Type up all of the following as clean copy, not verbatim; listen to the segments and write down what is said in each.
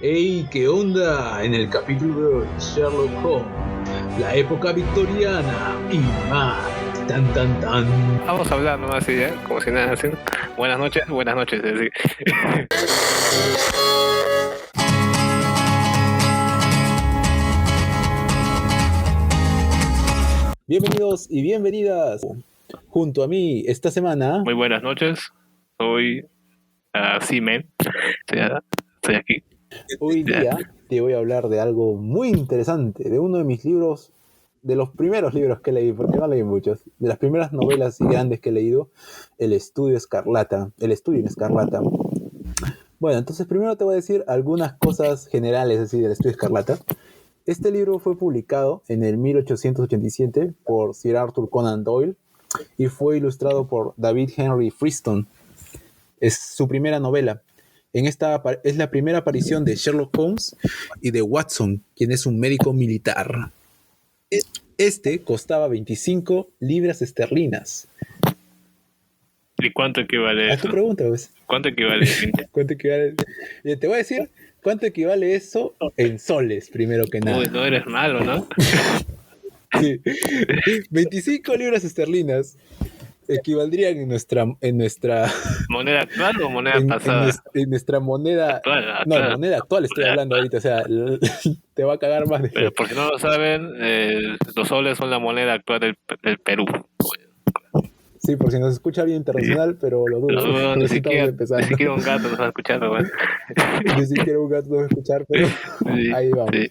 Hey, ¿qué onda? En el capítulo de hoy, Sherlock Holmes, la época victoriana y más. Tan tan tan. Vamos a hablar nomás así, ¿ya? Como si nada, así. Buenas noches, así. Bienvenidos y bienvenidas junto a mí esta semana. Muy buenas noches, soy Simen, estoy aquí. Hoy día te voy a hablar de algo muy interesante, de uno de mis libros, de los primeros libros que leí, porque no leí muchos, de las primeras novelas y grandes que he leído, El Estudio en Escarlata. Bueno, entonces primero te voy a decir algunas cosas generales así del Estudio Escarlata. Este libro fue publicado en el 1887 por Sir Arthur Conan Doyle y fue ilustrado por David Henry Friston. Es su primera novela. Es la primera aparición de Sherlock Holmes y de Watson, quien es un médico militar. Este costaba 25 libras esterlinas. ¿Y cuánto equivale A eso? tu pregunta, pues. ¿Cuánto equivale? ¿Cuánto equivale? Te voy a decir cuánto equivale eso en soles, primero que nada. Uy, no eres malo, ¿no? Sí. 25 libras esterlinas equivaldrían en nuestra ¿Moneda actual o moneda pasada? en nuestra moneda Actual. No, en moneda actual estoy hablando ahorita, o sea, te va a cagar más de Pero fe. por si no lo saben, los soles son la moneda actual del Perú. Sí, por si nos escucha alguien internacional, pero lo dudo. No, ni Recién estamos empezando. siquiera un gato nos va a escuchar, ¿no? Ni siquiera un gato nos va a escuchar, pero Sí, ahí vamos. sí.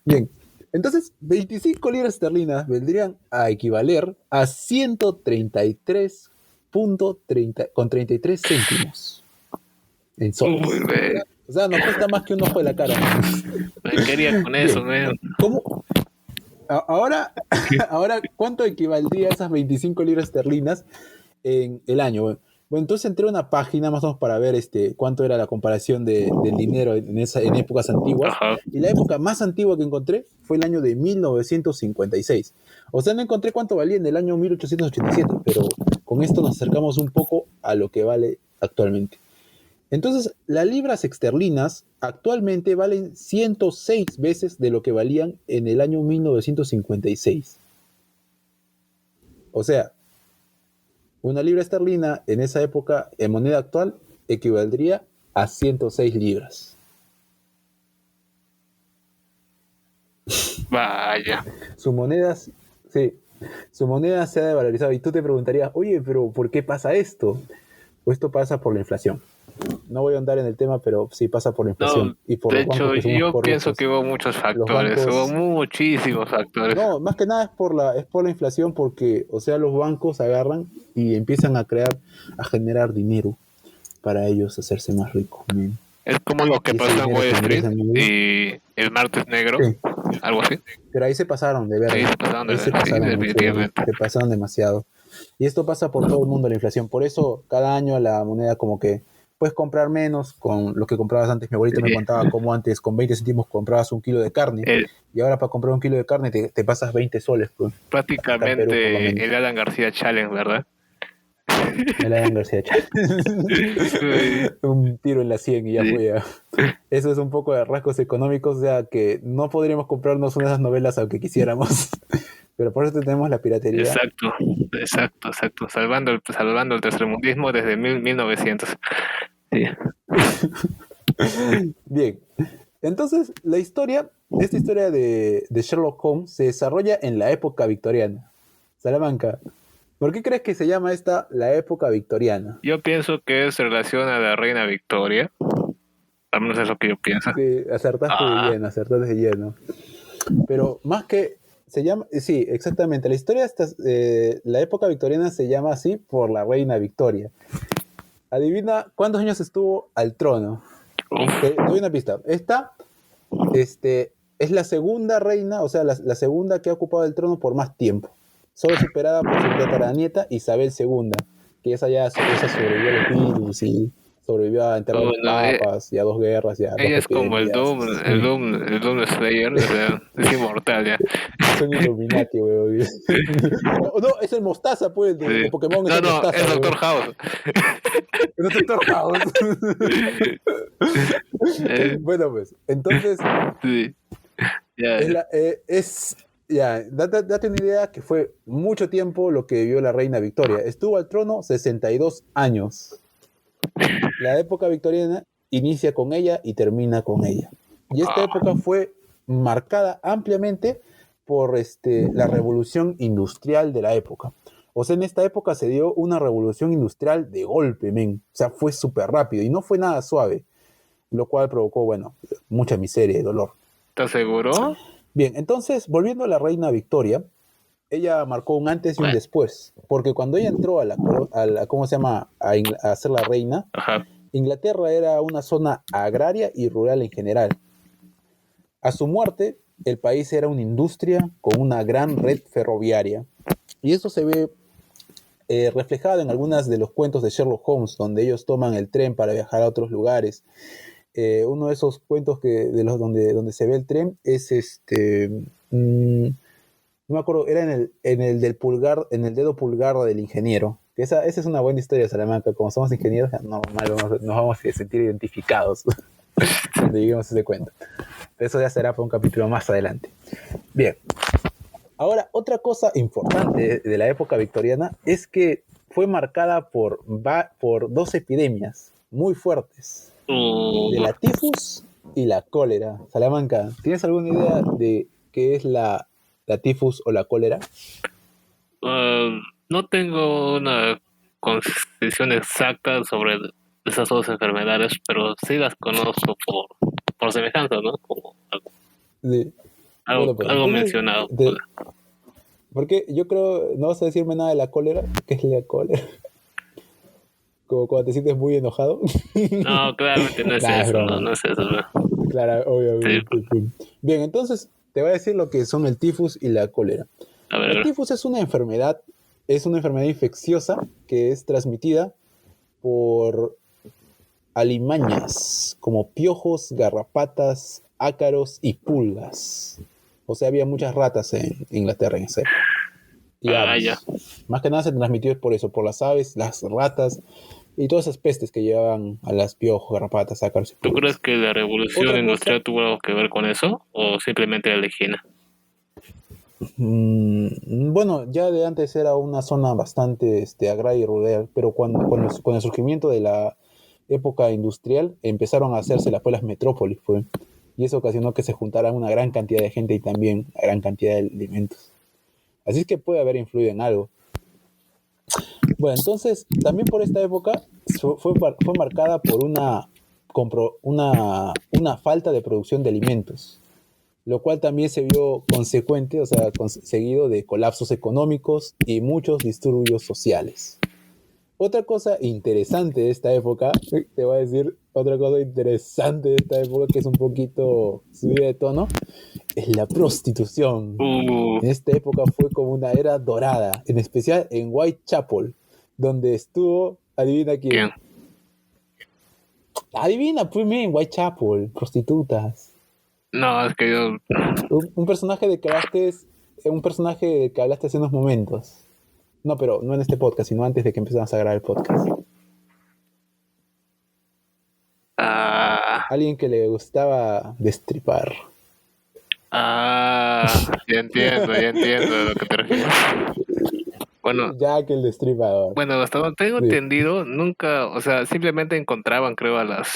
Bien, entonces 25 libras esterlinas vendrían a equivaler a 133.33 céntimos en soles. Uy, güey. O sea, nos cuesta más que un ojo de la cara. Me quería con eso, güey. ¿Cómo? Ahora, ¿cuánto equivaldría a esas 25 libras esterlinas en el año? Bueno, entonces entré a una página más o menos para ver cuánto era la comparación del dinero en épocas antiguas. Ajá. Y la época más antigua que encontré fue el año de 1956. O sea, no encontré cuánto valía en el año 1887, pero con esto nos acercamos un poco a lo que vale actualmente. Entonces, las libras esterlinas actualmente valen 106 veces de lo que valían en el año 1956. O sea, una libra esterlina en esa época, en moneda actual, equivaldría a 106 libras. Vaya. Su moneda se ha devalorizado. Y tú te preguntarías, oye, pero ¿por qué pasa esto? Pues esto pasa por la inflación. No voy a andar en el tema, pero sí pasa por la inflación. No, Y por de los bancos hecho, que son unos yo corruptos. pienso que hubo muchos factores, hubo muchísimos factores. No, más que nada es por la inflación, porque, o sea, los bancos agarran y empiezan a generar dinero para ellos hacerse más ricos. ¿Sí? Es como lo que Y ese pasó en dinero Wall que Street ingresan, y el martes negro, sí, algo así. pero ahí se pasaron de Ahí verga. se pasaron de Ahí se ver, sí, pasaron mucho, definitivamente. se pasaron demasiado. Y esto pasa por todo el mundo, la inflación. Por eso cada año la moneda como que puedes comprar menos con lo que comprabas antes. Mi abuelita me contaba cómo antes con 20 céntimos comprabas un kilo de carne. Y ahora para comprar un kilo de carne te pasas 20 soles. Pues. Prácticamente Perú, por lo menos. el Alan García Challenge, ¿verdad? El Alan García un tiro en la 100 y ya fue. Ya. Eso es un poco de rasgos económicos, o sea que no podríamos comprarnos una de esas novelas aunque quisiéramos. Pero por eso tenemos la piratería. Exacto. Salvando el tercermundismo desde 1900. Sí. Bien. Entonces, esta historia de Sherlock Holmes se desarrolla en la época victoriana. Salamanca, ¿por qué crees que se llama esta la época victoriana? Yo pienso que es relación a la reina Victoria. Al menos es lo que yo pienso. Sí, acertaste de lleno. Pero más que se llama, sí, exactamente. La historia la época victoriana se llama así por la reina Victoria. Adivina cuántos años estuvo al trono. Te doy una pista. Esta es la segunda reina, o sea, la segunda que ha ocupado el trono por más tiempo. Solo superada por su tataranieta Isabel II, que esa sobrevivió a los virus y sobrevivió a enterrar a los Bueno, papas y a 2 guerras y a 2 ella es como el epidemias. Doom, el Doom Slayer, o sea, es inmortal ya. Son Illuminati, weón. No, es el Mostaza, pues, de Sí. Pokémon es No, el no, Mostaza, es Doctor weón. House. Es el Doctor House. Bueno, pues, entonces, Sí, ya. ya, date una idea que fue mucho tiempo lo que vivió la reina Victoria. Estuvo al trono 62 años. La época victoriana inicia con ella y termina con ella. Y esta época fue marcada ampliamente por la revolución industrial de la época. O sea, en esta época se dio una revolución industrial de golpe, men. O sea, fue súper rápido y no fue nada suave, lo cual provocó, bueno, mucha miseria y dolor. ¿Estás seguro? Bien, entonces, volviendo a la reina Victoria, ella marcó un antes y un Bueno. después, porque cuando ella entró ¿cómo se llama? A ser la reina, Ajá. Inglaterra era una zona agraria y rural en general. A su muerte, el país era una industria con una gran red ferroviaria. Y eso se ve reflejado en algunos de los cuentos de Sherlock Holmes, donde ellos toman el tren para viajar a otros lugares. Uno de esos cuentos donde se ve el tren es no me acuerdo, era en el del pulgar, en el dedo pulgar del ingeniero. Esa es una buena historia, Salamanca. Como somos ingenieros, normal, nos vamos a sentir identificados cuando lleguemos a ese cuento. Eso ya será para un capítulo más adelante. Bien. Ahora, otra cosa importante de la época victoriana es que fue marcada por 2 epidemias muy fuertes. De la tifus y la cólera. Salamanca, ¿tienes alguna idea de qué es la tifus o la cólera? No tengo una concepción exacta sobre esas dos enfermedades, pero sí las conozco por semejanza, ¿no? Como Sí. Bueno, pues algo entonces, mencionado. porque yo creo, no vas a decirme nada de la cólera. ¿Qué es la cólera? Como cuando te sientes muy enojado. No, claramente no es Nah, es eso, broma. no es eso. ¿No? Claro, obviamente. Sí. Bien, entonces te voy a decir lo que son el tifus y la cólera. A ver, El tifus es una enfermedad infecciosa que es transmitida por alimañas como piojos, garrapatas, ácaros y pulgas. O sea, había muchas ratas en Inglaterra en esa época. Y aves. ya. Más que nada se transmitió por eso, por las aves, las ratas y todas esas pestes que llevaban a las piojos, garrapatas, ácaros y ¿Tú pulgas. crees que la revolución Otra industrial cosa, tuvo algo que ver con eso? ¿O simplemente la legina? bueno, ya de antes era una zona bastante agraria y rural, pero con el surgimiento de la época industrial empezaron a hacerse las metrópolis, pues, y eso ocasionó que se juntaran una gran cantidad de gente y también una gran cantidad de alimentos. Así es que puede haber influido en algo. Bueno, entonces, también por esta época fue marcada por una falta de producción de alimentos, lo cual también se vio consecuente, o sea, seguido de colapsos económicos y muchos disturbios sociales. Otra cosa interesante de esta época, te voy a decir otra cosa interesante de esta época que es un poquito subida de tono, es la prostitución. En esta época fue como una era dorada, en especial en Whitechapel, donde estuvo, adivina quién. Adivina, pues, en Whitechapel, prostitutas. No, es que yo... Un personaje de que hablaste hace unos momentos. No, pero no en este podcast, sino antes de que empezáramos a grabar el podcast. Alguien que le gustaba destripar. Ya entiendo a lo que te refieres. Bueno, Jack el Destripador. Bueno, hasta donde tengo entendido, nunca, o sea, simplemente encontraban, creo, a las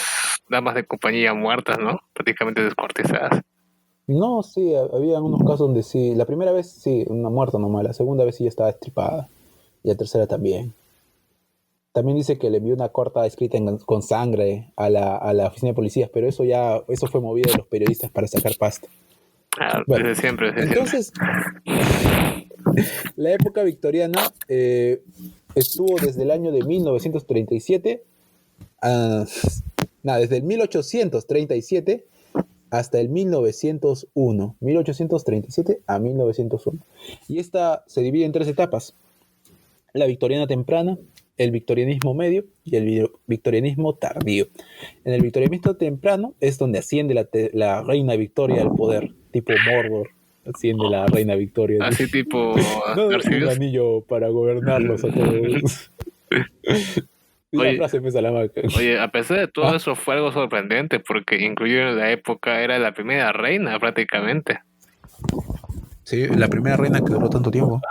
damas de compañía muertas, ¿no? Prácticamente descuartizadas. No, sí, había unos casos donde sí. La primera vez sí, una muerta nomás. La segunda vez sí ya estaba destripada. Y la tercera también. También dice que le envió una carta escrita con sangre a la oficina de policías, pero eso fue movido de los periodistas para sacar pasta. Bueno, desde siempre. Entonces, la época victoriana estuvo desde el año de 1937, desde el 1837 hasta el 1901, 1837 a 1901. Y esta se divide en 3 etapas: la victoriana temprana, el victorianismo medio y el victorianismo tardío. En el victorianismo temprano es donde asciende la reina Victoria al poder, tipo Mordor, asciende la reina Victoria. Así tipo No, un Arceus. anillo para gobernarlos a todos. Y la Oye, frase me Salamanca. Oye, a pesar de todo Ah, eso fue algo sorprendente porque incluso en la época era la primera reina prácticamente. sí, la primera reina que duró tanto tiempo.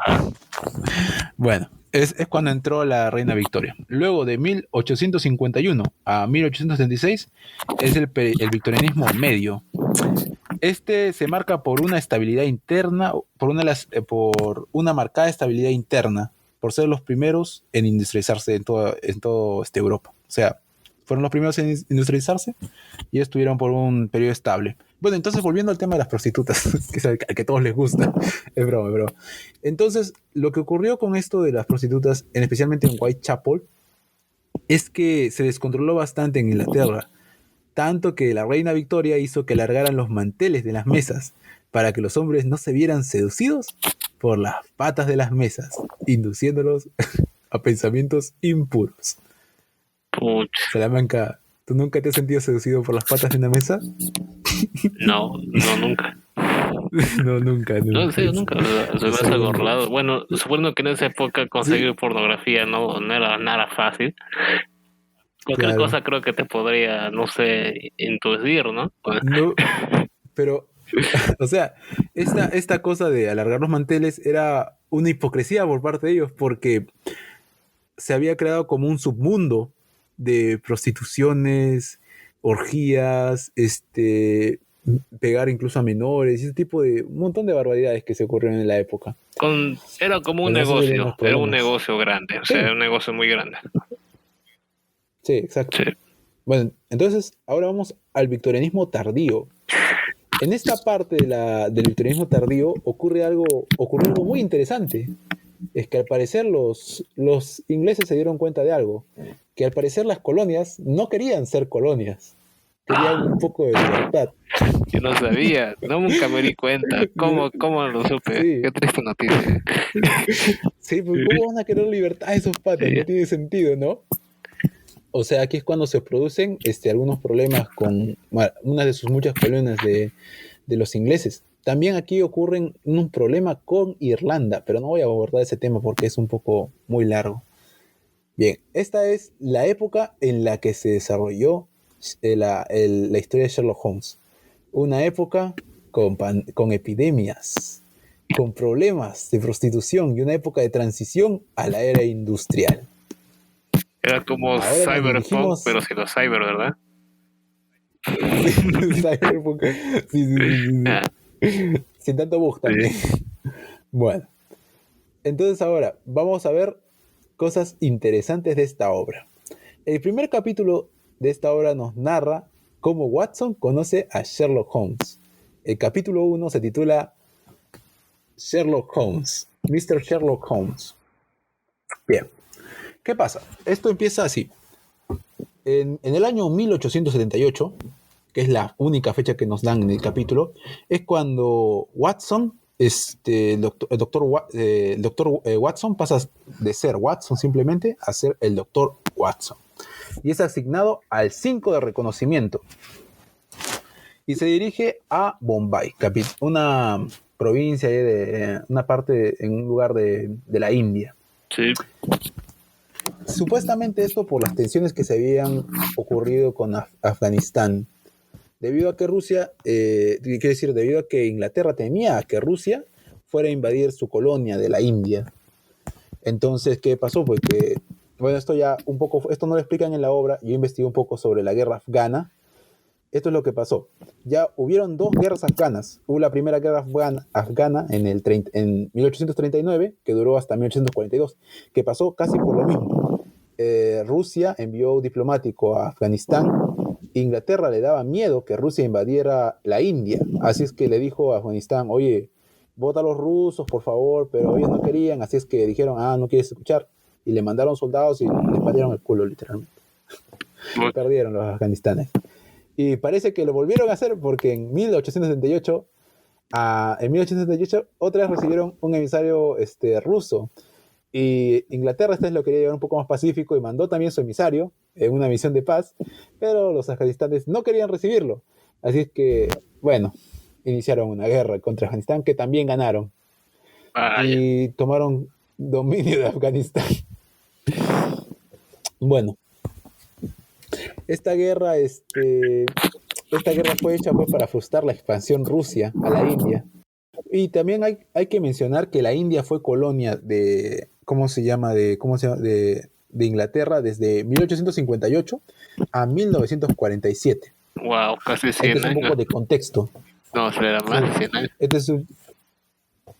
Bueno, es cuando entró la reina Victoria. Luego de 1851 a 1876 es el victorianismo medio. Este se marca por una estabilidad interna, por una marcada estabilidad interna, por ser los primeros en industrializarse en todo Europa. O sea, fueron los primeros en industrializarse y estuvieron por un periodo estable. Bueno, entonces volviendo al tema de las prostitutas, que es al que a todos les gusta, es broma, es broma. Entonces, lo que ocurrió con esto de las prostitutas, especialmente en Whitechapel, es que se descontroló bastante en Inglaterra, tanto que la reina Victoria hizo que largaran los manteles de las mesas para que los hombres no se vieran seducidos por las patas de las mesas, induciéndolos a pensamientos impuros. Puch, Salamanca, ¿tú nunca te has sentido seducido por las patas de una mesa? no, nunca. No, nunca, No, en nunca. serio, nunca. Se me Es hace algo algo raro. Bueno, supongo que en esa época conseguir Sí, pornografía no era nada fácil. Cualquier claro. cosa creo que te podría, no sé, introducir, ¿no? No, pero, o sea, esta cosa de alargar los manteles era una hipocresía por parte de ellos, porque se había creado como un submundo de prostituciones, orgías, pegar incluso a menores, y ese tipo de un montón de barbaridades que se ocurrieron en la época. Era como un Bueno, esos serían negocio, los era un problemas. negocio grande, o sea, Sí, era un negocio muy grande. sí, exacto. Sí. Bueno, entonces ahora vamos al victorianismo tardío. En esta parte del victorianismo tardío ocurrió algo muy interesante. Es que al parecer los ingleses se dieron cuenta de algo, que al parecer las colonias no querían ser colonias, querían un poco de libertad. Yo no sabía, no, nunca me di cuenta. ¿Cómo lo supe? Sí, Qué triste noticia. sí, pues ¿cómo van a querer libertad esos patas? Sí. No tiene sentido, ¿no? O sea, aquí es cuando se producen algunos problemas con una de sus muchas colonias de los ingleses. También aquí ocurren un problema con Irlanda, pero no voy a abordar ese tema porque es un poco muy largo. Bien, esta es la época en la que se desarrolló la historia de Sherlock Holmes. Una época con epidemias, con problemas de prostitución y una época de transición a la era industrial. Era como Ahora nos Cyberpunk, dirigimos... pero sin los cyber, ¿verdad? Cyberpunk. Sí, sí, sí, sí, Ah, sí. Sin tanto bug también. sí. Bueno, entonces ahora vamos a ver cosas interesantes de esta obra. El primer capítulo de esta obra nos narra cómo Watson conoce a Sherlock Holmes. El capítulo 1 se titula Sherlock Holmes, Mr. Sherlock Holmes. Bien, ¿qué pasa? Esto empieza así. En el año 1878, que es la única fecha que nos dan en el capítulo, es cuando Watson, el doctor Watson pasa de ser Watson simplemente a ser el doctor Watson. Y es asignado al 5 de reconocimiento. Y se dirige a Bombay, una provincia, una parte, en un lugar de la India. Sí. Supuestamente esto por las tensiones que se habían ocurrido con Afganistán. Debido a que debido a que Inglaterra temía que Rusia fuera a invadir su colonia de la India. Entonces, ¿qué pasó? Pues que, bueno, esto no lo explican en la obra, yo investigué un poco sobre la guerra afgana. Esto es lo que pasó. Ya hubieron dos guerras afganas. Hubo la primera guerra afgana en 1839, que duró hasta 1842, que pasó casi por lo mismo. Rusia envió diplomático a Afganistán. Inglaterra le daba miedo que Rusia invadiera la India. Así es que le dijo a Afganistán, oye, vota a los rusos, por favor, pero ellos no querían. Así es que dijeron, no quieres escuchar. Y le mandaron soldados y les partieron el culo, literalmente. Perdieron los afganistanes. Y parece que lo volvieron a hacer porque en 1878 otra vez recibieron un emisario ruso. Y Inglaterra esta vez lo quería llevar un poco más pacífico y mandó también su emisario en una misión de paz, pero los afganistanes no querían recibirlo. Así es que, bueno, iniciaron una guerra contra Afganistán que también ganaron Vaya. y tomaron dominio de Afganistán. Bueno, esta guerra, esta guerra fue hecha pues, para frustrar la expansión Rusia a la India. Y también hay que mencionar que la India fue colonia de, de Inglaterra desde 1858 a 1947. Wow, casi Este 100 es un años. poco de contexto. No, será más de 100 años. Este es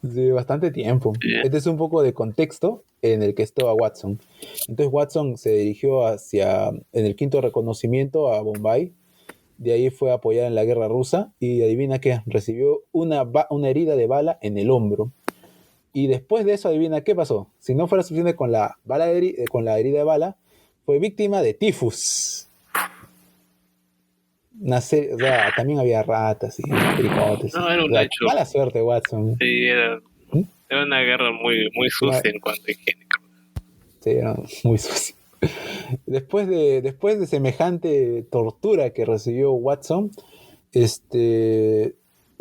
de bastante tiempo. Yeah. Este es un poco de contexto en el que estaba Watson. Entonces Watson se dirigió en el quinto reconocimiento a Bombay. De ahí fue a apoyar en la guerra rusa y adivina qué, recibió una herida de bala en el hombro. Y después de eso, adivina qué pasó. Si no fuera suficiente con la herida de bala, fue víctima de tifus. O sea, también había ratas y pericotes. No, era un O sea, hecho. mala suerte, Watson. Sí, era una guerra muy, muy sucia en cuanto a higiene. Sí, era muy sucio. Después de semejante tortura que recibió Watson, se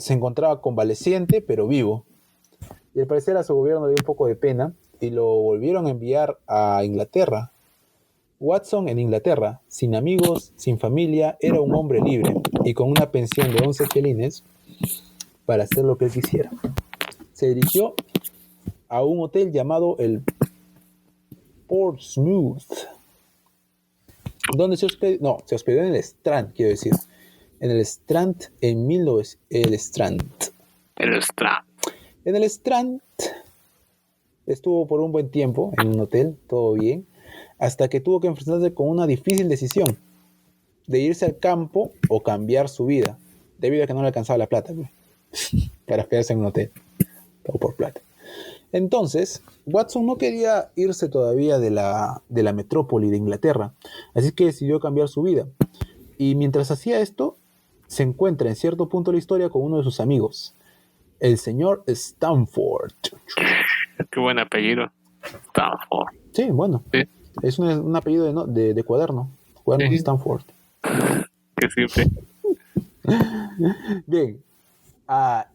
encontraba convaleciente, pero vivo. Y al parecer a su gobierno le dio un poco de pena y lo volvieron a enviar a Inglaterra. Watson en Inglaterra, sin amigos, sin familia, era un hombre libre y con una pensión de 11 chelines para hacer lo que él quisiera. Se dirigió a un hotel llamado el Portsmouth, donde se hospedó en el Strand, quiero decir. En el Strand en 1900. El Strand. En el Strand estuvo por un buen tiempo en un hotel, todo bien, hasta que tuvo que enfrentarse con una difícil decisión de irse al campo o cambiar su vida, debido a que no le alcanzaba la plata para quedarse en un hotel, todo por plata. Entonces, Watson no quería irse todavía de la metrópoli de Inglaterra, así que decidió cambiar su vida. Y mientras hacía esto, se encuentra en cierto punto de la historia con uno de sus amigos, el señor Stamford. Qué buen apellido. Stamford. Sí, bueno. Sí. Es un apellido de cuaderno. Cuaderno Sí. Stamford. Qué simple. Bien. Al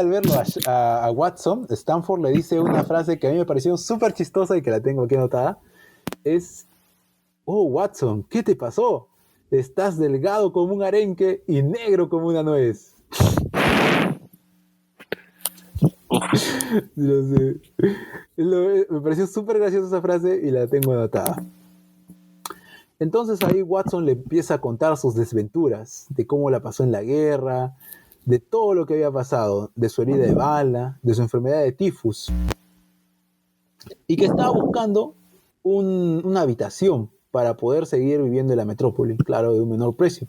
verlo a Watson, Stamford le dice una frase que a mí me pareció súper chistosa y que la tengo aquí anotada. Es: oh, Watson, ¿qué te pasó? Estás delgado como un arenque y negro como una nuez. No sé. Me pareció súper graciosa esa frase y la tengo anotada. Entonces ahí Watson le empieza a contar sus desventuras, de cómo la pasó en la guerra, de todo lo que había pasado, de su herida de bala, de su enfermedad de tifus, y que estaba buscando una habitación para poder seguir viviendo en la metrópoli, claro, de un menor precio.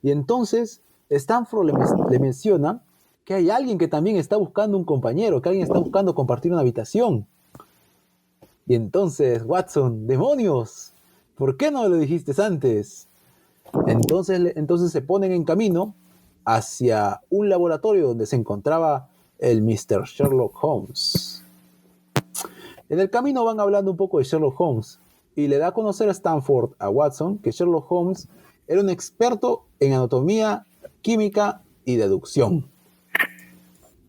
Y entonces Stanford le menciona que hay alguien que también está buscando un compañero, que alguien está buscando compartir una habitación. Y entonces, Watson, ¡demonios! ¿Por qué no me lo dijiste antes? Entonces se ponen en camino hacia un laboratorio donde se encontraba el Mr. Sherlock Holmes. En el camino van hablando un poco de Sherlock Holmes y le da a conocer a Stanford, a Watson, que Sherlock Holmes era un experto en anatomía, química y deducción.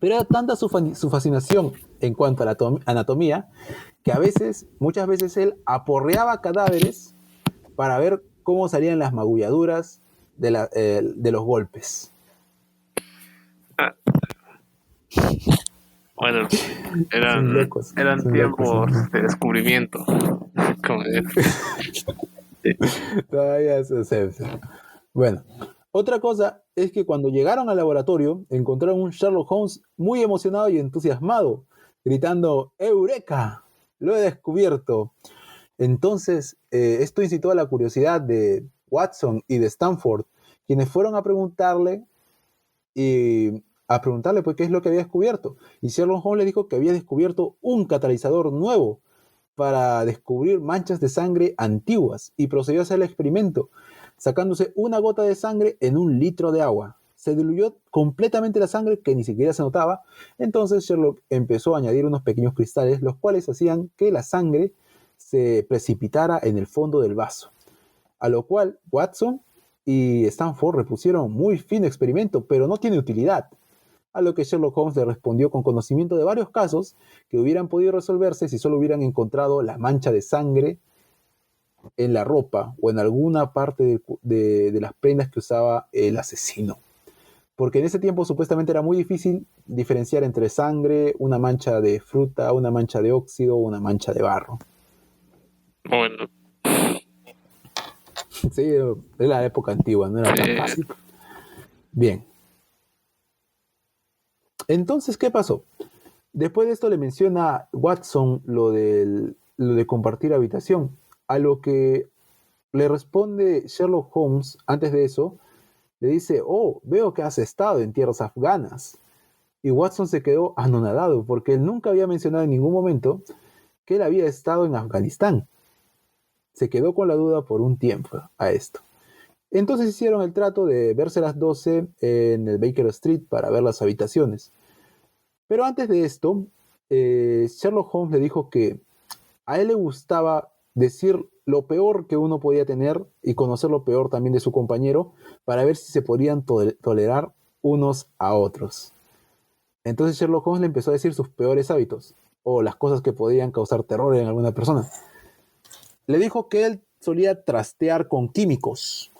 Pero era tanta su fascinación en cuanto a la anatomía que muchas veces él aporreaba cadáveres para ver cómo salían las magulladuras de los golpes. Bueno, eran tiempos de descubrimiento. Todavía se. Bueno, otra cosa es que cuando llegaron al laboratorio encontraron un Sherlock Holmes muy emocionado y entusiasmado, gritando: ¡Eureka! ¡Lo he descubierto! Entonces, esto incitó a la curiosidad de Watson y de Stanford, quienes fueron a preguntarle pues qué es lo que había descubierto. Y Sherlock Holmes le dijo que había descubierto un catalizador nuevo para descubrir manchas de sangre antiguas y procedió a hacer el experimento, sacándose una gota de sangre en un litro de agua. se diluyó completamente la sangre, que ni siquiera se notaba. Entonces Sherlock empezó a añadir unos pequeños cristales, los cuales hacían que la sangre se precipitara en el fondo del vaso. A lo cual Watson y Stanford repusieron: muy fino experimento, pero no tiene utilidad. A lo que Sherlock Holmes le respondió con conocimiento de varios casos que hubieran podido resolverse si solo hubieran encontrado la mancha de sangre en la ropa o en alguna parte de las prendas que usaba el asesino. Porque en ese tiempo supuestamente era muy difícil diferenciar entre sangre, una mancha de fruta, una mancha de óxido, una mancha de barro. Bueno. Sí, es la época antigua, no era tan fácil. Bien. Entonces, ¿qué pasó? Después de esto le menciona Watson lo de compartir habitación, a lo que le responde Sherlock Holmes antes de eso. Le dice: oh, veo que has estado en tierras afganas. Y Watson se quedó anonadado porque él nunca había mencionado en ningún momento que él había estado en Afganistán. Se quedó con la duda por un tiempo a esto. Entonces hicieron el trato de verse a las 12 en el Baker Street para ver las habitaciones. Pero antes de esto, Sherlock Holmes le dijo que a él le gustaba decir lo peor que uno podía tener y conocer lo peor también de su compañero para ver si se podían tolerar unos a otros. Entonces Sherlock Holmes le empezó a decir sus peores hábitos o las cosas que podían causar terror en alguna persona. Le dijo que él solía trastear con químicos.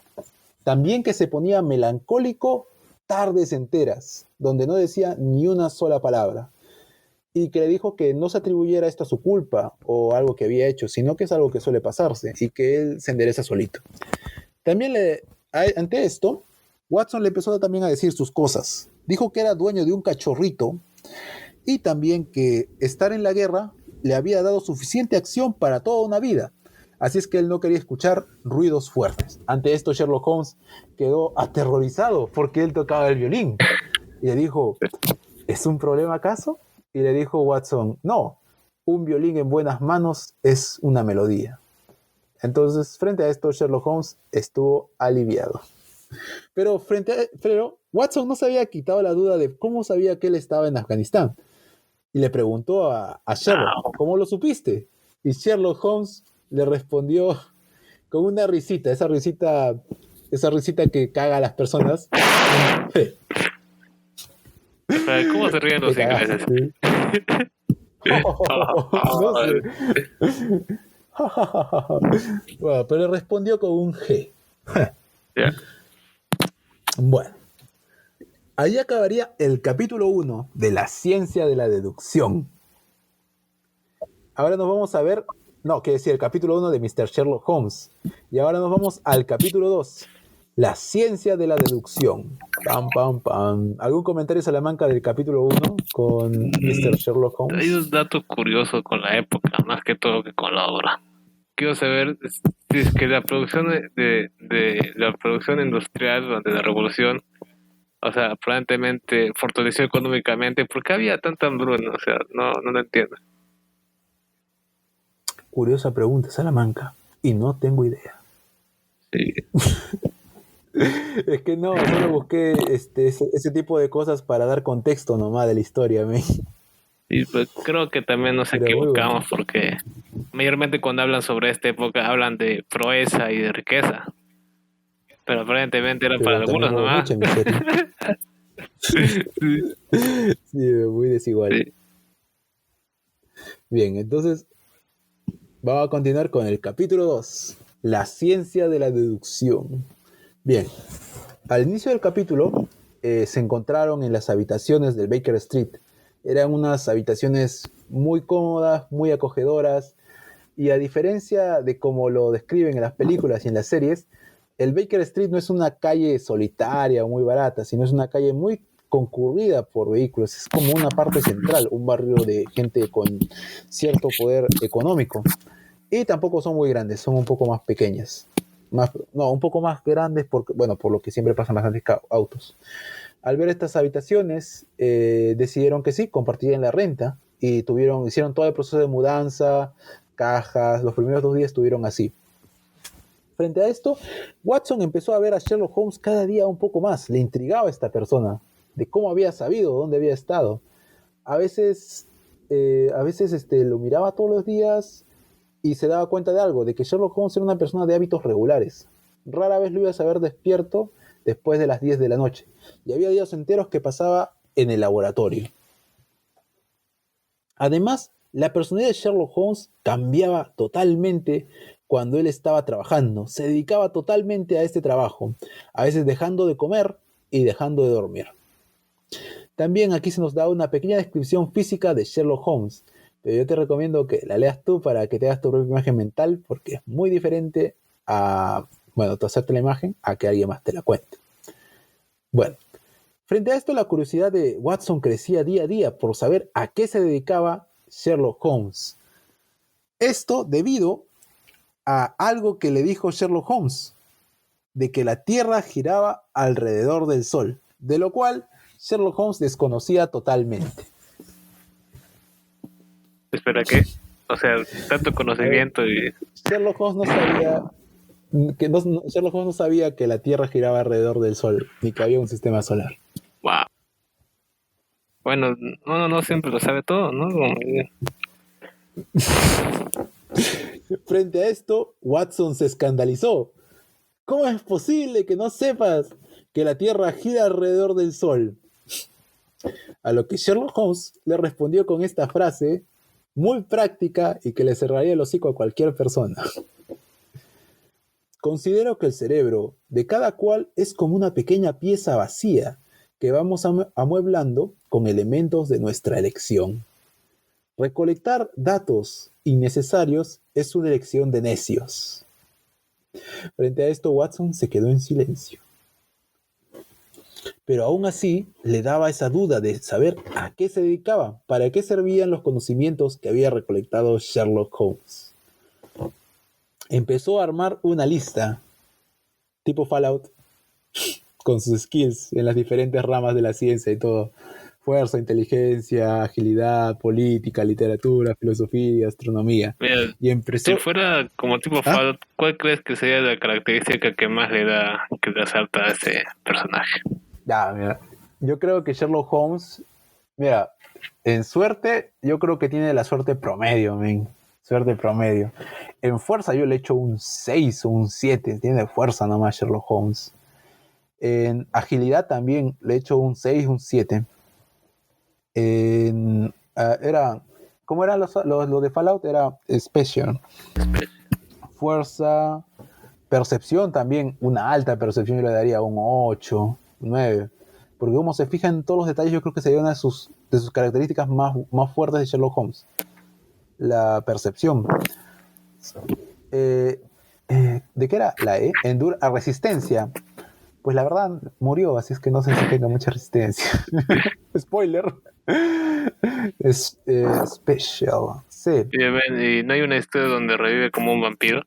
También que se ponía melancólico tardes enteras, donde no decía ni una sola palabra. Y que le dijo que no se atribuyera esto a su culpa o algo que había hecho, sino que es algo que suele pasarse y que él se endereza solito. También ante esto, Watson le empezó también a decir sus cosas. Dijo que era dueño de un cachorrito y también que estar en la guerra le había dado suficiente acción para toda una vida. Así es que él no quería escuchar ruidos fuertes. Ante esto, Sherlock Holmes quedó aterrorizado porque él tocaba el violín. Y le dijo: ¿es un problema acaso? Y le dijo Watson: no, un violín en buenas manos es una melodía. Entonces, frente a esto, Sherlock Holmes estuvo aliviado. Pero Watson no se había quitado la duda de cómo sabía que él estaba en Afganistán. Y le preguntó a Sherlock: ¿cómo lo supiste? Y Sherlock Holmes le respondió con una risita, esa risita que caga a las personas. ¿Cómo se ríen los ingleses? ¿Sí? No sé. Bueno, pero respondió con un G. Yeah. Bueno, ahí acabaría el capítulo 1 de la ciencia de la deducción. Ahora nos vamos a ver, el capítulo 1 de Mr. Sherlock Holmes. Y ahora nos vamos al capítulo 2, la ciencia de la deducción. Pam, pam, pam. ¿Algún comentario, Salamanca, del capítulo 1 con Mr. Sherlock Holmes? Hay un dato curioso con la época, más que todo que con la obra. Quiero saber si es que la producción de la producción industrial durante la revolución, o sea, aparentemente fortaleció económicamente, ¿por qué había tanta hambruna? O sea, no lo entiendo. Curiosa pregunta, Salamanca, y no tengo idea. Sí. Es que no, solo busqué ese tipo de cosas para dar contexto nomás de la historia, ¿me? Y pues creo que también nos equivocamos porque mayormente cuando hablan sobre esta época hablan de proeza y de riqueza. Pero aparentemente era para algunos nomás. Mucha miseria. Sí, muy desigual. Sí. Bien, entonces vamos a continuar con el capítulo 2, la ciencia de la deducción. Bien, al inicio del capítulo se encontraron en las habitaciones del Baker Street. Eran unas habitaciones muy cómodas, muy acogedoras, y a diferencia de como lo describen en las películas y en las series, el Baker Street no es una calle solitaria o muy barata, sino es una calle muy concurrida por vehículos. Es como una parte central, un barrio de gente con cierto poder económico. Y tampoco son muy grandes, son un poco más pequeñas. Un poco más grandes por lo que siempre pasan bastantes autos. Al ver estas habitaciones, decidieron que sí, compartirían la renta y hicieron todo el proceso de mudanza, cajas. Los primeros 2 días estuvieron así. Frente a esto, Watson empezó a ver a Sherlock Holmes cada día un poco más. Le intrigaba esta persona, de cómo había sabido, dónde había estado. A veces, lo miraba todos los días y se daba cuenta de algo, de que Sherlock Holmes era una persona de hábitos regulares. Rara vez lo ibas a ver despierto después de las 10 de la noche. Y había días enteros que pasaba en el laboratorio. Además, la personalidad de Sherlock Holmes cambiaba totalmente cuando él estaba trabajando. Se dedicaba totalmente a este trabajo, a veces dejando de comer y dejando de dormir. También aquí se nos da una pequeña descripción física de Sherlock Holmes, pero yo te recomiendo que la leas tú para que te hagas tu propia imagen mental, porque es muy diferente a, tú hacerte la imagen a que alguien más te la cuente. Bueno, frente a esto, la curiosidad de Watson crecía día a día por saber a qué se dedicaba Sherlock Holmes. Esto debido a algo que le dijo Sherlock Holmes, de que la Tierra giraba alrededor del Sol, de lo cual Sherlock Holmes desconocía totalmente. Espera, ¿qué? O sea, tanto conocimiento y... Sherlock Holmes no sabía que la Tierra giraba alrededor del Sol, ni que había un sistema solar. Wow. Bueno, no siempre lo sabe todo, ¿no? Frente a esto, Watson se escandalizó. ¿Cómo es posible que no sepas que la Tierra gira alrededor del Sol? A lo que Sherlock Holmes le respondió con esta frase muy práctica y que le cerraría el hocico a cualquier persona. Considero que el cerebro de cada cual es como una pequeña pieza vacía que vamos amueblando con elementos de nuestra elección. Recolectar datos innecesarios es una elección de necios. Frente a esto, Watson se quedó en silencio. Pero aún así le daba esa duda de saber a qué se dedicaba, para qué servían los conocimientos que había recolectado Sherlock Holmes. Empezó a armar una lista, tipo Fallout, con sus skills en las diferentes ramas de la ciencia y todo. Fuerza, inteligencia, agilidad, política, literatura, filosofía, astronomía. Mira, Y empezó... si fuera como tipo Fallout, ¿cuál crees que sería la característica que más le resalta a ese personaje? Ya, mira, yo creo que Sherlock Holmes, mira, en suerte, yo creo que tiene la suerte promedio, men. Suerte promedio. En fuerza yo le echo un 6 o un 7, tiene fuerza nomás Sherlock Holmes. En agilidad también le echo un 6, un 7. ¿Cómo eran los de Fallout? Era Special. Fuerza, percepción también, una alta percepción yo le daría un 8, 9. Porque como se fijan en todos los detalles, yo creo que sería una de sus características más fuertes de Sherlock Holmes. La percepción. ¿De qué era la E? A resistencia. Pues la verdad murió, así es que no sé si tenga mucha resistencia. Spoiler. Es Special. Sí. Y no hay una historia donde revive como un vampiro.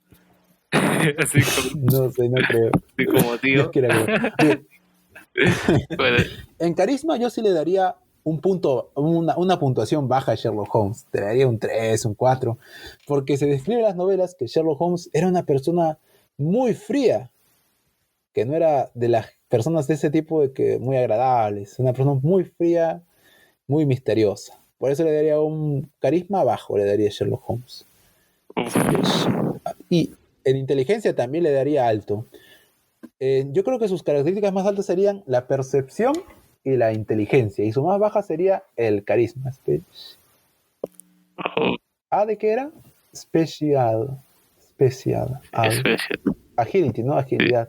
Así como... No sé, no creo. Así como tío. Bueno. En carisma yo sí le daría un punto, una puntuación baja a Sherlock Holmes. Te daría un 3, un 4. Porque se describe en las novelas que Sherlock Holmes era una persona muy fría. Que no era de las personas de ese tipo de que muy agradables. Una persona muy fría, muy misteriosa. Por eso le daría un carisma bajo, le daría a Sherlock Holmes. Y en inteligencia también le daría alto. Yo creo que sus características más altas serían la percepción y la inteligencia. Y su más baja sería el carisma. ¿Ah, de qué era? Special. Agility, ¿no? Agilidad.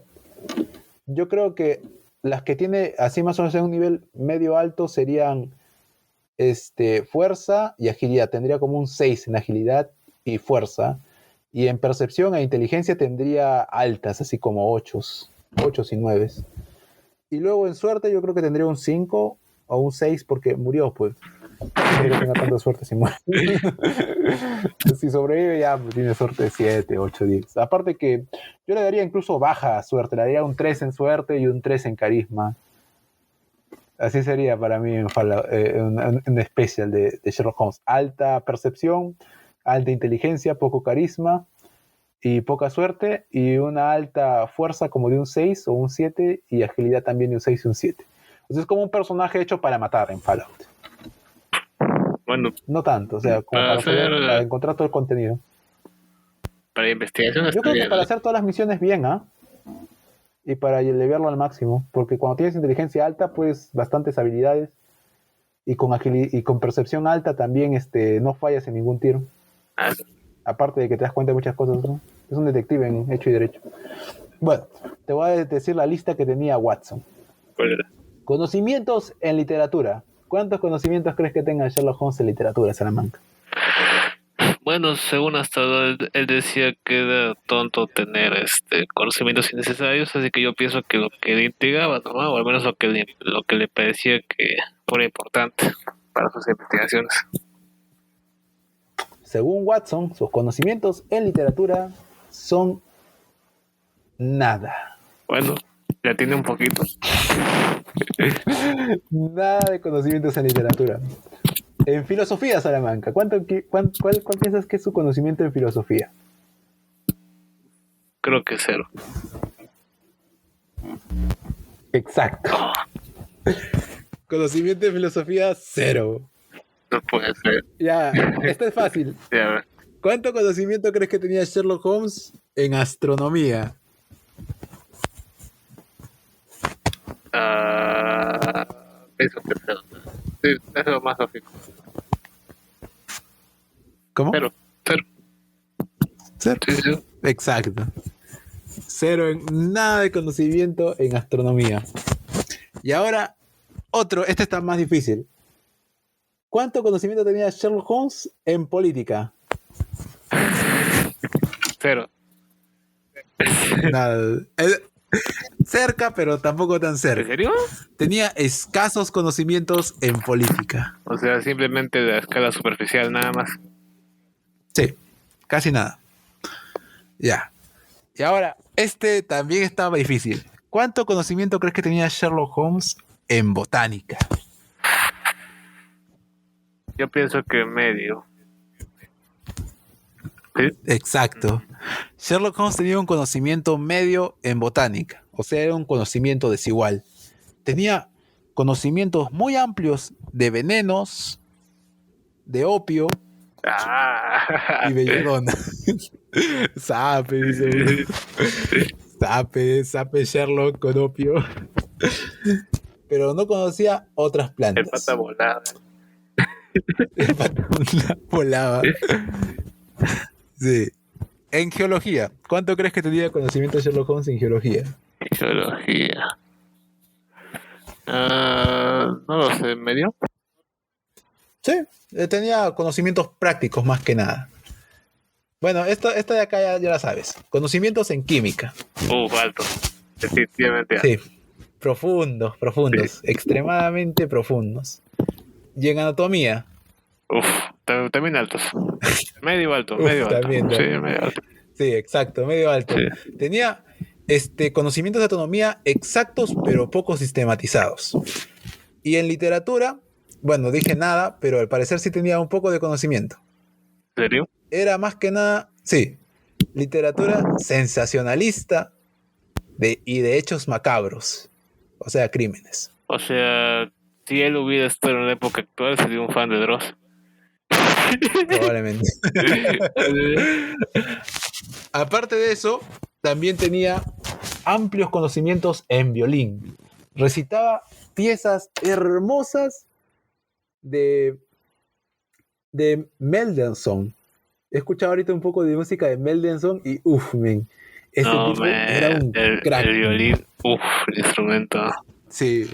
Yo creo que las que tiene así más o menos en un nivel medio alto serían fuerza y agilidad. Tendría como un 6 en agilidad y fuerza. Y en percepción e inteligencia tendría altas, así como 8 y 9. Y luego en suerte yo creo que tendría un 5 o un 6 porque murió, pues. No creo que tenga tanta suerte si muere. Si sobrevive ya pues, tiene suerte de 7, 8, 10. Aparte que yo le daría incluso baja suerte. Le daría un 3 en suerte y un 3 en carisma. Así sería para mí un especial de Sherlock Holmes. Alta percepción, alta inteligencia, poco carisma y poca suerte, y una alta fuerza como de un 6 o un 7, y agilidad también de un 6 y un 7. Entonces es como un personaje hecho para matar en Fallout. Bueno, No tanto, o sea, como para para hacer, encontrar todo el contenido. para investigación Yo está creo que bien. para hacer todas las misiones bien, ¿ah? Y para elevarlo al máximo, porque cuando tienes inteligencia alta, pues bastantes habilidades, y con percepción alta también no fallas en ningún tiro. Ah, Aparte de que te das cuenta de muchas cosas, ¿no? Es un detective en hecho y derecho. Bueno, te voy a decir la lista que tenía Watson. ¿cuál era? Conocimientos en literatura. ¿Cuántos conocimientos crees que tenga Sherlock Holmes en literatura, Salamanca? Bueno, según hasta él decía que era tonto tener conocimientos innecesarios, así que yo pienso que lo que le intrigaba, ¿no? O al menos lo que le parecía que fuera importante para sus investigaciones. Según Watson, sus conocimientos en literatura son nada. Bueno, ya tiene un poquito. Nada de conocimientos en literatura. En filosofía, Salamanca, ¿cuál piensas que es su conocimiento en filosofía? Creo que cero. Exacto. Conocimiento en filosofía, cero. No puede ser. Ya, esto es fácil. Ya, a ver. ¿Cuánto conocimiento crees que tenía Sherlock Holmes en astronomía? Pienso que cero. Sí, es lo más lógico. ¿Cómo? Cero. Cero. Cero. Sí, sí. Exacto. Cero en nada de conocimiento en astronomía. Y ahora, este está más difícil. ¿Cuánto conocimiento tenía Sherlock Holmes en política? Cero. Nada. Cerca, pero tampoco tan ¿En cerca. serio? Tenía escasos conocimientos en política. O sea, simplemente de la escala superficial nada más. Sí, casi nada. Ya. Y ahora, este también estaba difícil. ¿Cuánto conocimiento crees que tenía Sherlock Holmes en botánica? Yo pienso que medio. ¿Sí? Exacto. Sherlock Holmes tenía un conocimiento medio en botánica, o sea, era un conocimiento desigual. Tenía conocimientos muy amplios de venenos, de opio y belladona. Sape, dice uno. Sape Sherlock con opio. Pero no conocía otras El plantas. pata volada. El pata volaba. Sí. En geología, ¿cuánto crees que tenía conocimiento de Sherlock Holmes en geología? Geología. No lo sé, ¿medio? Sí, tenía conocimientos prácticos más que nada. Bueno, esta de acá ya la sabes. Conocimientos en química. Alto. Definitivamente alto. Sí, profundos, Sí. extremadamente profundos. Y en anatomía. También altos. Medio alto, medio alto. También. Sí, medio alto. Sí, exacto, medio alto. Sí. Tenía conocimientos de anatomía exactos, pero poco sistematizados. Y en literatura, bueno, dije nada, pero al parecer sí tenía un poco de conocimiento. ¿En serio? Era más que nada, sí, literatura sensacionalista y de hechos macabros, o sea, crímenes. O sea, si él hubiera estado en la época actual, sería un fan de Dross. Probablemente. Aparte de eso, también tenía amplios conocimientos en violín. Recitaba piezas hermosas de Mendelssohn. He escuchado ahorita un poco de música de Mendelssohn y men, ese No, tipo era un crack. el violín, el instrumento. Sí.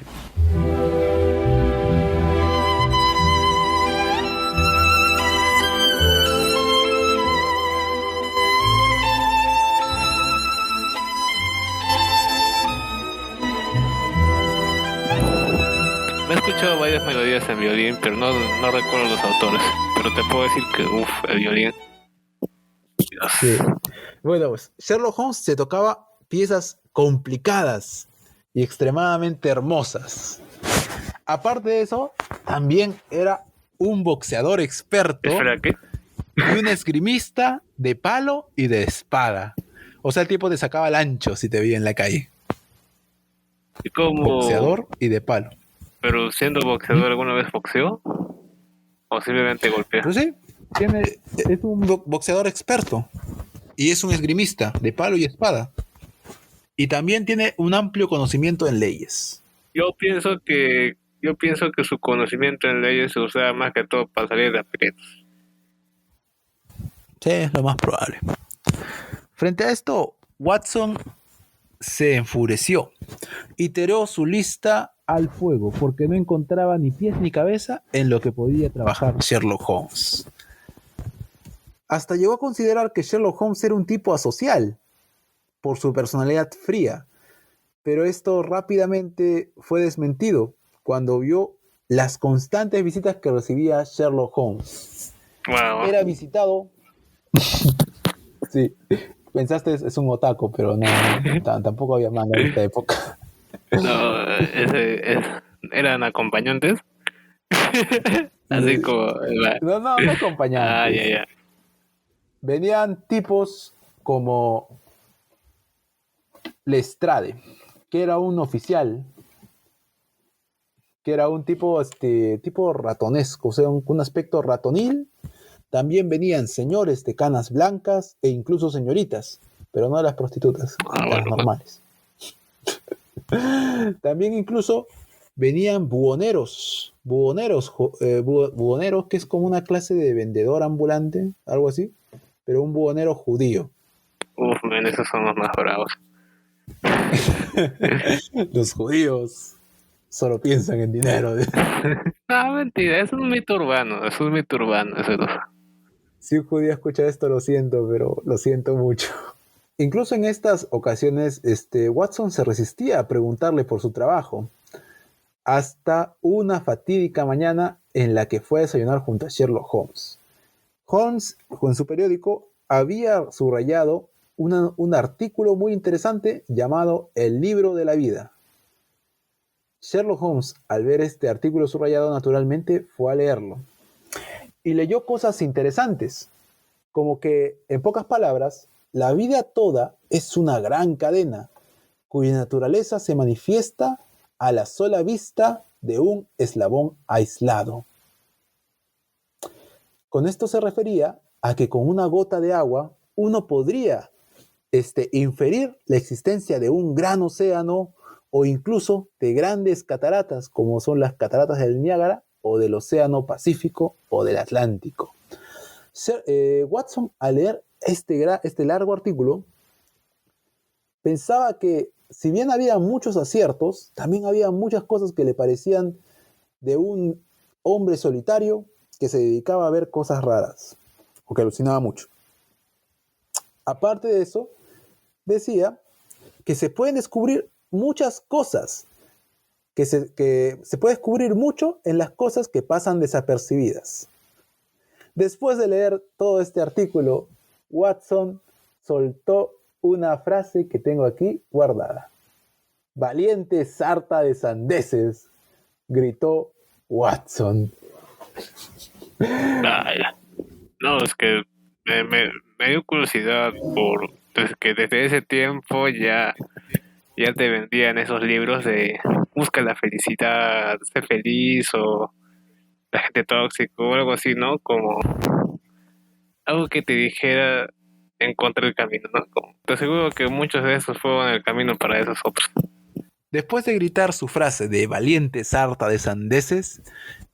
Me he escuchado varias melodías en violín, pero no recuerdo los autores. Pero te puedo decir que, el violín. Dios. Sí. Bueno, pues Sherlock Holmes se tocaba piezas complicadas y extremadamente hermosas. Aparte de eso, también era un boxeador experto. Espera, ¿qué? y un esgrimista de palo y de espada. O sea, el tipo te sacaba el ancho si te veía en la calle. ¿Y cómo? Boxeador y de palo. ¿Pero siendo boxeador alguna vez boxeó? ¿O simplemente golpea? Pero sí, es un boxeador experto. Y es un esgrimista de palo y espada. Y también tiene un amplio conocimiento en leyes. Yo pienso que su conocimiento en leyes se usaba más que todo para salir de aprietos. Sí, es lo más probable. Frente a esto, Watson se enfureció y tiró su lista al fuego porque no encontraba ni pies ni cabeza en lo que podía trabajar Sherlock Holmes. Hasta llegó a considerar que Sherlock Holmes era un tipo asocial por su personalidad fría, pero esto rápidamente fue desmentido cuando vio las constantes visitas que recibía Sherlock Holmes. Wow. Era visitado. Sí, pensaste es un otaku, pero no, tampoco había manga en esta época. No, eran acompañantes. Así como No acompañantes. Ah, ya. Venían tipos como Lestrade, que era un oficial, que era un tipo ratonesco, o sea, un aspecto ratonil. También venían señores de canas blancas e incluso señoritas, pero no las prostitutas, las normales. También incluso venían buhoneros, que es como una clase de vendedor ambulante, algo así, pero un buhonero judío. Uf, men, esos son los más bravos. Los judíos solo piensan en dinero. No, mentira, eso es un mito urbano, eso. Si un judío escucha esto, lo siento, pero lo siento mucho. Incluso en estas ocasiones, Watson se resistía a preguntarle por su trabajo, hasta una fatídica mañana en la que fue a desayunar junto a Sherlock Holmes. Holmes, en su periódico, había subrayado un artículo muy interesante llamado El libro de la vida. Sherlock Holmes, al ver este artículo subrayado, naturalmente fue a leerlo. Y leyó cosas interesantes, como que, en pocas palabras, la vida toda es una gran cadena, cuya naturaleza se manifiesta a la sola vista de un eslabón aislado. Con esto se refería a que con una gota de agua uno podría inferir la existencia de un gran océano o incluso de grandes cataratas, como son las cataratas del Niágara o del Océano Pacífico o del Atlántico. Watson, al leer este largo artículo, pensaba que si bien había muchos aciertos, también había muchas cosas que le parecían de un hombre solitario que se dedicaba a ver cosas raras o que alucinaba mucho. Aparte de eso, decía que se pueden descubrir muchas cosas, que se puede descubrir mucho en las cosas que pasan desapercibidas. Después de leer todo este artículo, Watson soltó una frase que tengo aquí guardada. «Valiente sarta de sandeces», gritó Watson. No, es que me dio curiosidad que desde ese tiempo ya te vendían esos libros de busca la felicidad, sé feliz, o la gente tóxica o algo así, ¿no? Como algo que te dijera encontrar el camino, ¿no? Te aseguro que muchos de esos fueron el camino para esos otros. Después de gritar su frase de «valiente sarta de sandeces»,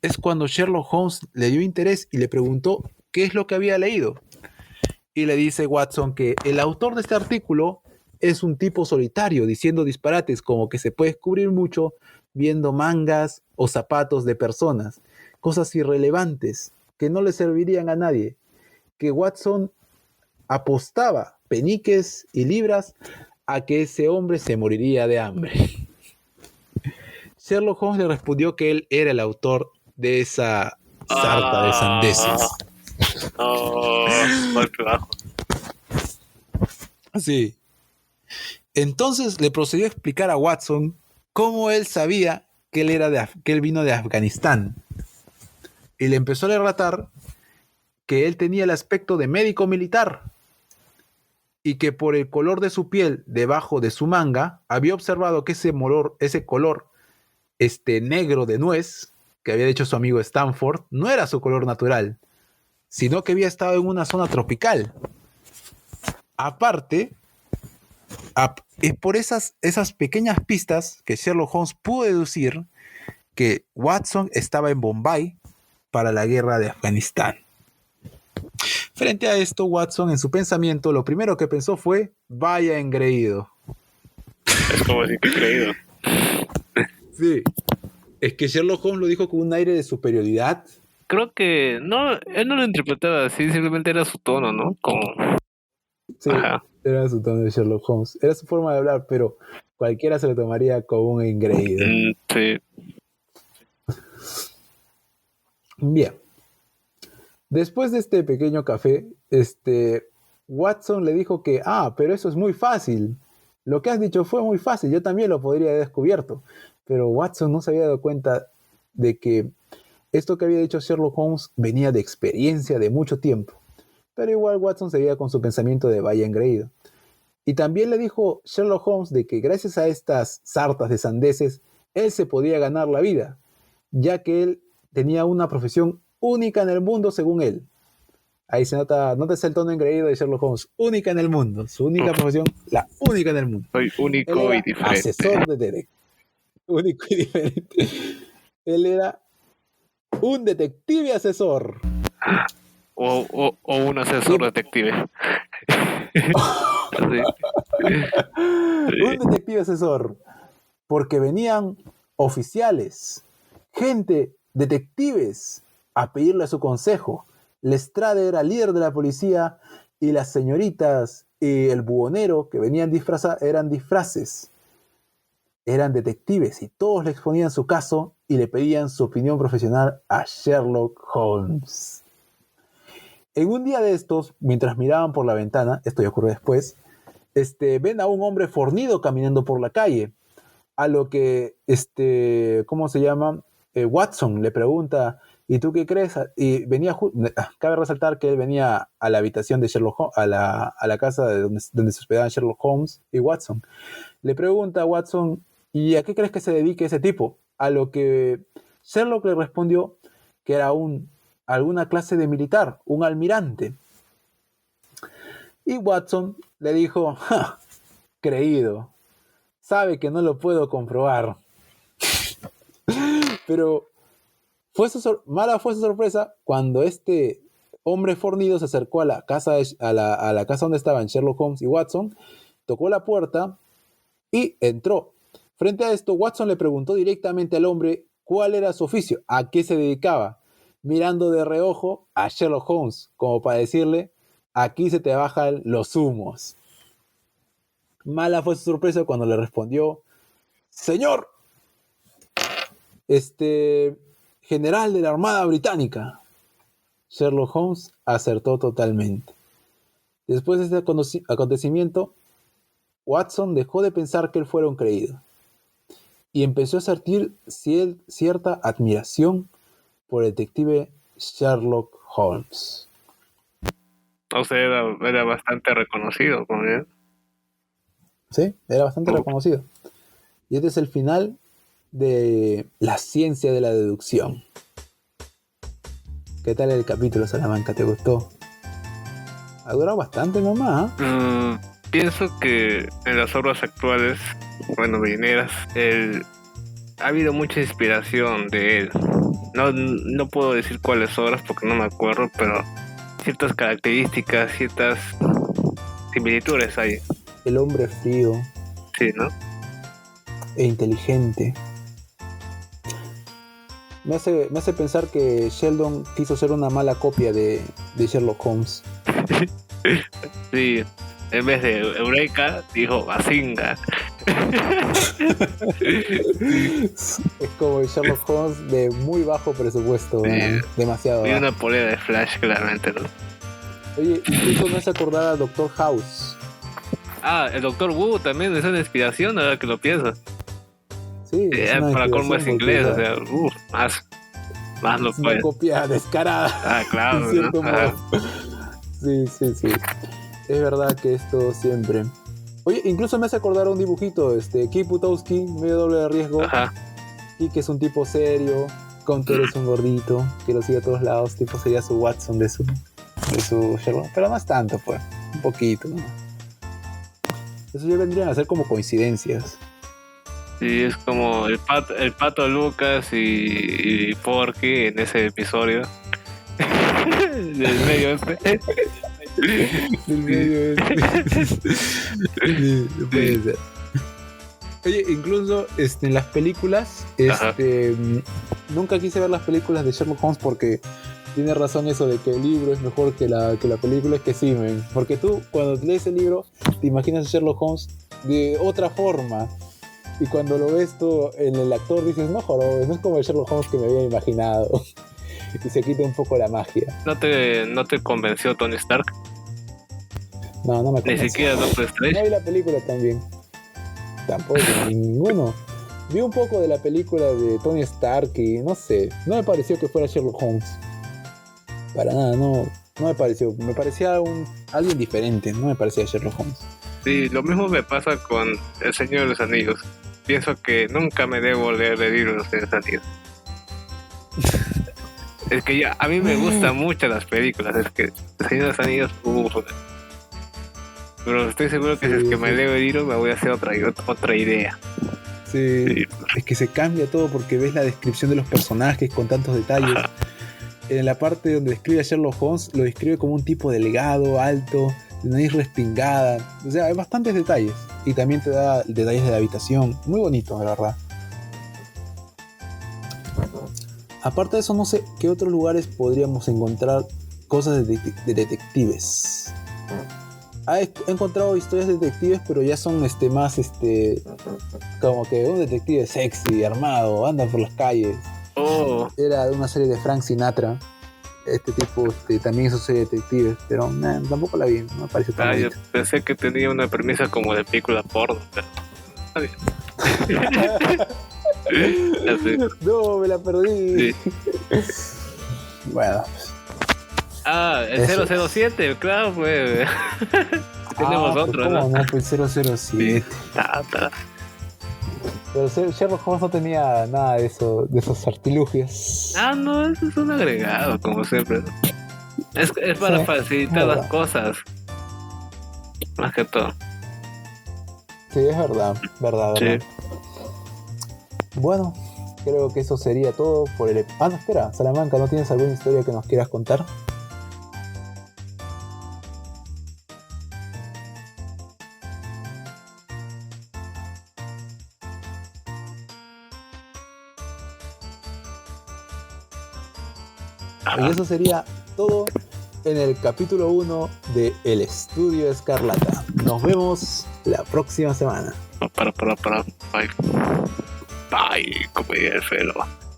es cuando Sherlock Holmes le dio interés y le preguntó qué es lo que había leído. Y le dice Watson que el autor de este artículo es un tipo solitario, diciendo disparates como que se puede descubrir mucho viendo mangas o zapatos de personas, cosas irrelevantes que no le servirían a nadie, que Watson apostaba peniques y libras a que ese hombre se moriría de hambre. Sherlock Holmes le respondió que él era el autor de esa sarta de sandeces. Golpe bajo. Sí. Entonces le procedió a explicar a Watson cómo él sabía que él vino de Afganistán. Y le empezó a relatar que él tenía el aspecto de médico militar y que por el color de su piel debajo de su manga había observado que ese color negro de nuez que había dicho su amigo Stanford no era su color natural, sino que había estado en una zona tropical. Aparte, es por esas pequeñas pistas que Sherlock Holmes pudo deducir que Watson estaba en Bombay para la guerra de Afganistán. Frente a esto, Watson en su pensamiento lo primero que pensó fue: vaya engreído. Es como decir que creído. Sí, es que Sherlock Holmes lo dijo con un aire de superioridad. Creo que no, él no lo interpretaba así, simplemente era su tono, ¿no? Como... Sí, Ajá. era su tono de Sherlock Holmes, era su forma de hablar, pero cualquiera se lo tomaría como un engreído. Sí. Bien. Después de este pequeño café, Watson le dijo que, pero eso es muy fácil. Lo que has dicho fue muy fácil, yo también lo podría haber descubierto. Pero Watson no se había dado cuenta de que esto que había dicho Sherlock Holmes venía de experiencia de mucho tiempo. Pero igual Watson seguía con su pensamiento de vaya engreído. Y también le dijo Sherlock Holmes de que gracias a estas sartas de sandeces, él se podía ganar la vida, ya que él tenía una profesión única en el mundo según él. Ahí se nota el tono engreído de Sherlock Holmes, única en el mundo, su única profesión, la única en el mundo. Soy único y diferente. Asesor de detective. Único y diferente. Él era un detective asesor. O un asesor detective. Sí. Un detective asesor. Porque venían oficiales, gente, detectives, a pedirle su consejo. Lestrade era líder de la policía y las señoritas y el buhonero que venían disfrazados eran disfraces. Eran detectives y todos le exponían su caso y le pedían su opinión profesional a Sherlock Holmes. En un día de estos, mientras miraban por la ventana, esto ya ocurre después, ven a un hombre fornido caminando por la calle, a lo que, ¿cómo se llama? Watson le pregunta, ¿y tú qué crees? Y venía, cabe resaltar que él venía a la habitación de Sherlock Holmes, a la casa de donde se hospedaban Sherlock Holmes y Watson. Le pregunta a Watson, ¿y a qué crees que se dedique ese tipo? A lo que Sherlock le respondió que era alguna clase de militar, un almirante. Y Watson le dijo, creído, sabe que no lo puedo comprobar. Pero mala fue su sorpresa cuando este hombre fornido se acercó a la casa donde estaban Sherlock Holmes y Watson, tocó la puerta y entró. Frente a esto, Watson le preguntó directamente al hombre cuál era su oficio, a qué se dedicaba, mirando de reojo a Sherlock Holmes, como para decirle, aquí se te bajan los humos. Mala fue su sorpresa cuando le respondió, señor, general de la Armada Británica. Sherlock Holmes acertó totalmente. Después de este acontecimiento, Watson dejó de pensar que él fuera un creído y empezó a sentir cierta admiración por el detective Sherlock Holmes. O sea, era bastante reconocido con él. Sí, era bastante reconocido. Y este es el final de la ciencia de la deducción. ¿Qué tal el capítulo, Salamanca? ¿Te gustó? Ha durado bastante nomás, ¿eh? Pienso que en las obras actuales, bueno, venideras, ha habido mucha inspiración de él. No puedo decir cuáles obras porque no me acuerdo, pero ciertas características, ciertas similitudes hay. El hombre frío. Sí, ¿no? E inteligente. Me hace pensar que Sheldon quiso ser una mala copia de Sherlock Holmes. Sí, en vez de Eureka, dijo Bazinga. Es como el Sherlock Holmes de muy bajo presupuesto, Sí. demasiado Y bajo. una polera de Flash, claramente, ¿no? Oye, incluso me hace acordar a Doctor House. El Doctor Wu también es una inspiración, ahora que lo pienso. Sí, es una Para colmo inspiración es inglés, porque, o sea, más. Más lo Es una puedes. copia descarada. Ah, claro, en cierto ¿no? modo. Ajá. Sí. Es verdad que esto siempre. Oye, incluso me hace acordar un dibujito, Kik Butowski, medio doble de riesgo. Ajá. Kik es un tipo serio, Conker es un gordito, que lo sigue a todos lados, tipo sería su Watson de su Sherlock. Pero no es tanto, pues. Un poquito, ¿no? Eso ya vendrían a ser como coincidencias. Sí, es como el pato Lucas y Porky en ese episodio. Del medio este. Del medio sí, puede ser. Oye, incluso en las películas, Ajá. nunca quise ver las películas de Sherlock Holmes porque tiene razón eso de que el libro es mejor que la película. Es que sí, men. Porque tú cuando lees el libro te imaginas a Sherlock Holmes de otra forma. Y cuando lo ves tú en el actor dices, no jorobes, no es como el Sherlock Holmes que me había imaginado. Y se quita un poco la magia. ¿No te convenció Tony Stark? No me Ni convenció. siquiera Doctor No Strange. vi la película también. Tampoco, ninguno. Vi un poco de la película de Tony Stark y no sé, no me pareció que fuera Sherlock Holmes. Para nada, no me pareció. Me parecía alguien diferente, no me parecía Sherlock Holmes. Sí, lo mismo me pasa con El Señor de los Anillos. Pienso que nunca me debo leer el libro de los Señor de los Anillos. Es que ya, a mí me gustan mucho las películas. Es que El Señor de los Anillos, pero estoy seguro que si es que me leo el libro me voy a hacer otra idea. Sí, Sí. es que se cambia todo porque ves la descripción de los personajes con tantos detalles. Ajá. En la parte donde describe a Sherlock Holmes, lo describe como un tipo delgado, alto, de nariz respingada. O sea, hay bastantes detalles. Y también te da detalles de la habitación. Muy bonito, la verdad. Aparte de eso, no sé qué otros lugares podríamos encontrar cosas de detectives. He encontrado historias de detectives, pero ya son más como que un detective sexy, armado, anda por las calles. Oh, Era de una serie de Frank Sinatra. Este tipo también hizo serie de detectives, pero tampoco la vi, no me pareció tan yo bonita. pensé que tenía una premisa como de película porno, pero está bien. Ya sé. No, me la perdí. Sí. Bueno. Ah, el Eso. 007, claro, pues. Tenemos pues, otro, ¿cómo ¿no? no? Pues 007. Ta. Pero Sherlock Holmes no tenía nada de esos artilugios. Ah, no, eso es un agregado, como siempre. Es para Sí, facilitar es las verdad. cosas. Más que todo. Sí, es verdad. Sí. Bueno, creo que eso sería todo por el... Ah, no, espera, Salamanca, ¿no tienes alguna historia que nos quieras contar? Y eso sería todo en el capítulo 1 de El Estudio Escarlata. Nos vemos la próxima semana. Para. Bye. Bye, como diría el Felo.